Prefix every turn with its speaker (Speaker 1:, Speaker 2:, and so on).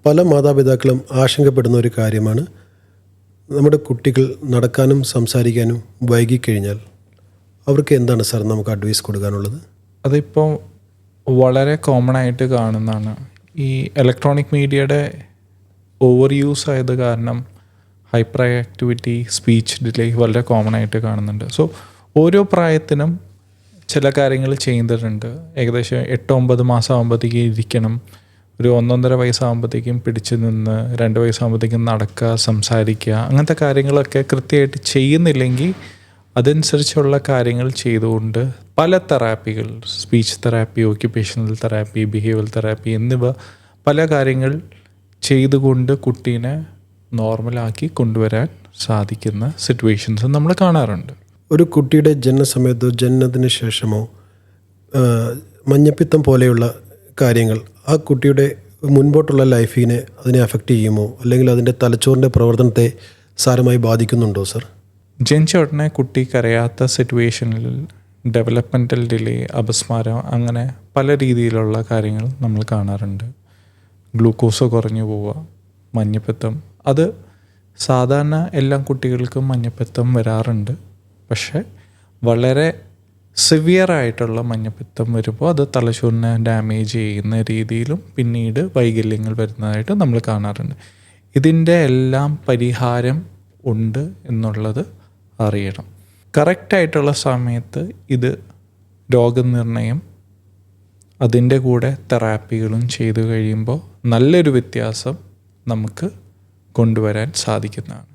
Speaker 1: പല മാതാപിതാക്കളും ആശങ്കപ്പെടുന്ന ഒരു കാര്യമാണ് നമ്മുടെ കുട്ടികൾ നടക്കാനും സംസാരിക്കാനും വൈകിക്കഴിഞ്ഞാൽ അവർക്ക് എന്താണ് സാർ നമുക്ക് അഡ്വൈസ് കൊടുക്കാനുള്ളത്?
Speaker 2: അതിപ്പോൾ വളരെ കോമൺ ആയിട്ട് കാണുന്നതാണ്. ഈ ഇലക്ട്രോണിക് മീഡിയയുടെ ഓവർ യൂസ് ആയത് കാരണം ഹൈപ്പർ ആക്ടിവിറ്റി, സ്പീച്ച് ഡിലേ വളരെ കോമൺ ആയിട്ട് കാണുന്നുണ്ട്. സോ ഓരോ പ്രായത്തിനും ചില കാര്യങ്ങൾ ചെയ്യുന്നുണ്ട്. ഏകദേശം 8-9 മാസം ആകുമ്പോഴത്തേക്കും ഇരിക്കണം, ഒരു 1-1.5 വയസ്സാകുമ്പോഴത്തേക്കും പിടിച്ചു നിന്ന്, 2 വയസ്സാകുമ്പോഴത്തേക്കും നടക്കുക, സംസാരിക്കുക, അങ്ങനത്തെ കാര്യങ്ങളൊക്കെ കൃത്യമായിട്ട് ചെയ്യുന്നില്ലെങ്കിൽ അതനുസരിച്ചുള്ള കാര്യങ്ങൾ ചെയ്തുകൊണ്ട് പല തെറാപ്പികൾ, speech therapy, occupational therapy, behavioural therapy എന്നിവ പല കാര്യങ്ങൾ ചെയ്തുകൊണ്ട് കുട്ടീനെ നോർമലാക്കി കൊണ്ടുവരാൻ സാധിക്കുന്ന സിറ്റുവേഷൻസ് നമ്മൾ കാണാറുണ്ട്.
Speaker 1: ഒരു കുട്ടിയുടെ ജനനസമയത്തോ ജനനത്തിന് ശേഷമോ മഞ്ഞപ്പിത്തം പോലെയുള്ള കാര്യങ്ങൾ ആ കുട്ടിയുടെ മുൻപോട്ടുള്ള ലൈഫിനെ അതിനെ അഫക്റ്റ് ചെയ്യുമോ, അല്ലെങ്കിൽ അതിൻ്റെ തലച്ചോറിൻ്റെ പ്രവർത്തനത്തെ സാരമായി ബാധിക്കുന്നുണ്ടോ സർ?
Speaker 2: ജനിച്ച ഉടനെ കുട്ടി കരയാത്ത സിറ്റുവേഷനിൽ ഡെവലപ്മെൻറ്റൽ ഡിലേ, അപസ്മാരം, അങ്ങനെ പല രീതിയിലുള്ള കാര്യങ്ങൾ നമ്മൾ കാണാറുണ്ട്. ഗ്ലൂക്കോസ് കുറഞ്ഞു പോവുക, മഞ്ഞപ്പിത്തം. അത് സാധാരണ എല്ലാ കുട്ടികൾക്കും മഞ്ഞപ്പിത്തം വരാറുണ്ട്. പക്ഷേ വളരെ സിവിയറായിട്ടുള്ള മഞ്ഞപ്പിത്തം വരുമ്പോൾ അത് തലച്ചോറിനെ ഡാമേജ് ചെയ്യുന്ന രീതിയിലും പിന്നീട് വൈകല്യങ്ങൾ വരുന്നതായിട്ട് നമ്മൾ കാണാറുണ്ട്. ഇതിൻ്റെ എല്ലാം പരിഹാരം ഉണ്ട് എന്നുള്ളത് അറിയണം. കറക്റ്റായിട്ടുള്ള സമയത്ത് ഇത് രോഗനിർണയം അതിൻ്റെ കൂടെ തെറാപ്പികളും ചെയ്തു കഴിയുമ്പോൾ നല്ലൊരു വ്യത്യാസം നമുക്ക് കൊണ്ടുവരാൻ സാധിക്കുന്നതാണ്.